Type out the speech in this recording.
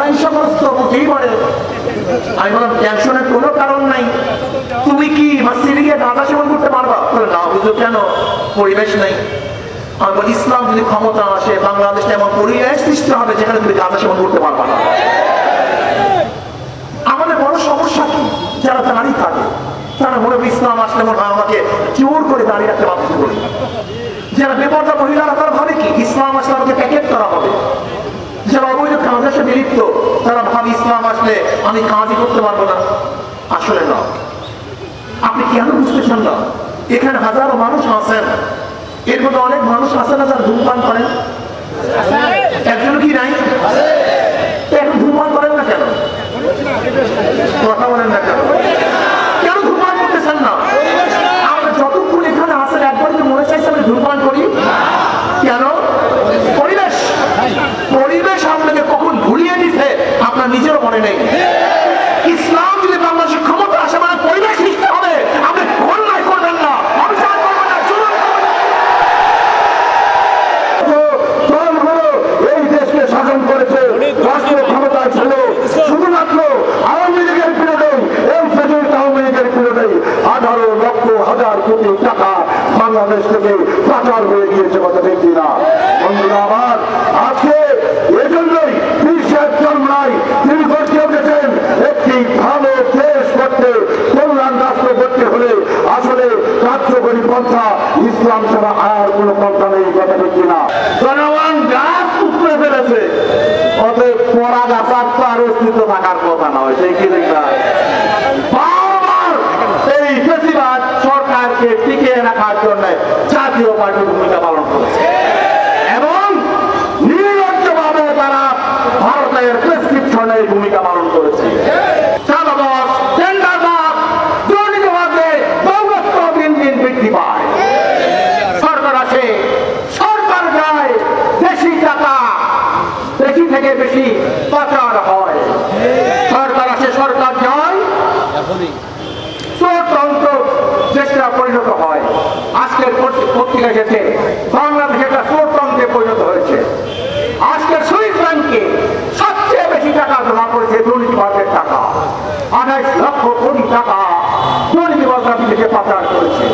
তারা ঈর্ষাগ্রস্ত হতেই পারে। আমি বললাম টেনশনের কোনো কারণ নাই, তুমি কি মসজিদে গিয়ে গাঁজা সেবন করতে পারবা? না বুঝলো কেন? পরিবেশ নেই। আমি বলি ইসলাম যদি ক্ষমতা আসে বাংলাদেশে এমন পরিবেশ সৃষ্টি হবে যেখানে তুমি গাঁজা সেবন করতে পারবা না। আমাদের বড় সমস্যা কি, যারা দাঁড়িয়ে থাকে তারা মনে হয় ইসলাম আসলে মনে হয় আমাকে জোর করে দাঁড়িয়ে রাখতে বাধ্য করি। যারা বেপরদা মহিলারা তারা ভাবে কি ইসলাম আসলে আমাকে প্যাকেট করা হবে। যারা অবৈধ কাজের সাথে লিপ্ত তারা ভাবে ইসলাম আসলে আমি কাজই করতে পারবো না। আসলে না। আপনি কেন বুঝতেছেন না? এখানে হাজারো মানুষ আছেন, এর মধ্যে অনেক মানুষ আছে না যারা ধূমপান করেন? একজন কি নাই? এখন ধূমপান করেন না কেন? কথা বলেন না কেন? কেন ধূমপান করতেছেন না? আমরা যতক্ষণ এখানে আসেন একবার কি মনে চাইছে আমি ধূমপান করি? কেন? পরিবেশ পরিবেশ আপনাকে কখন ভুলিয়ে দিচ্ছে আপনার নিজেরও মনে নেই। ইসলাম যদি বাংলাদেশের ক্ষমতা আসে মানে পরিবেশ সৃষ্টি হবে। আপনি অন্যায় করবেন না, অবিচার করবেন না, জুলুম করবেন না। এই দেশকে শাসন করেছে, রাষ্ট্রীয় ক্ষমতায় ছিল শুধুমাত্র আওয়ামী লীগের বিরোধী, এই ফেসিলিটি আওয়ামী লীগের বিরোধী 18 লক্ষ হাজার কোটি টাকা বাংলাদেশ থেকে পাচার হয়ে গিয়েছে। কথা ঠিক না বন্ধুরা আমার? আজকে এজন্যই জন্মায় তিনি করতে উঠেছেন একটি ভালো দেশ করতে, কল্যাণ রাষ্ট্র করতে হলে আসলে কার্যকরী পন্থা ইসলাম ছাড়া আর কোন পন্থা নেই। কথা ঠিক না? জনগণ গাছ উপড়ে ফেলেছে, অতএব পড়া গাছার তো আর অস্তিত্ব থাকার কথা নয়। সেই কি দেখলাম বারবার এই বেশিরভাগ সরকারকে টিকিয়ে রাখার জন্য জাতীয় পার্টির ভূমিকা পালন করেছে এবং নির্লজ্জভাবে তারা ভারতের প্রেসক্রিপশনের ভূমিকা পালন করেছে। চাঁদাবাজ, টেন্ডারবাজ, দুর্নীতিবাদে দৌরাত্ম্য দিন দিন বৃদ্ধি পায়। সরকার আসে, সরকার যায়, বেশি টাকা বেশি থেকে বেশি পাচার হয়। সরকার আসে, সরকার যায়, চোরতন্ত্র দেশটা পরিণত হয়। আজকের পত্রিকা এসেছে বাংলাদেশ একটা চোরতন্ত্রে পরিণত হয়েছে। আজকের সুইস ব্যাংকে সবচেয়ে বেশি টাকা জমা করেছে দুর্নীতিবাদের টাকা। 28 লক্ষ কোটি টাকা দুর্নীতিবাদরা বিদেশে পাচার করেছে।